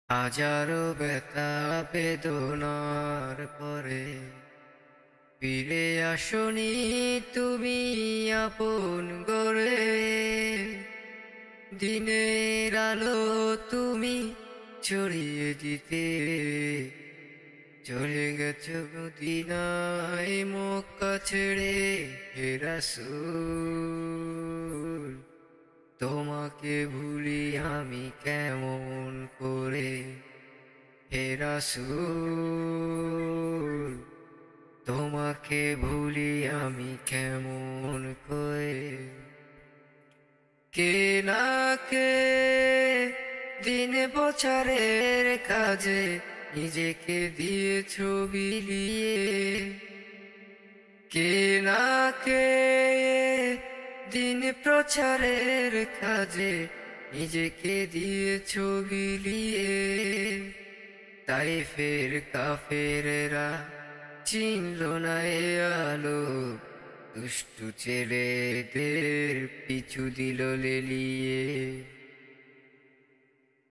হাজারো ব্যথা বেদনার পরে ফিরে আসনি তুমি আপন গড়ে। দিনের আলো তুমি ছড়িয়ে দিতে চলে গেছো মদিনায় মক্কা ছেড়ে। হে রাসূল, তোমাকে ভুলি আমি কেমন করে। হে রাসূল, তোমাকে ভুলি আমি কেমন করে। কে না কে দিন বছরের কাজে নিজেকে দিয়েছো বিলিয়ে। কে না কে দিন প্রচারের কাজে নিজেকে দিয়েছো বিলিয়ে। তাইফের কাফেরেরা চিনল না এ আলো, দুষ্টু ছেলেদের পিছু দিল লেলিয়ে।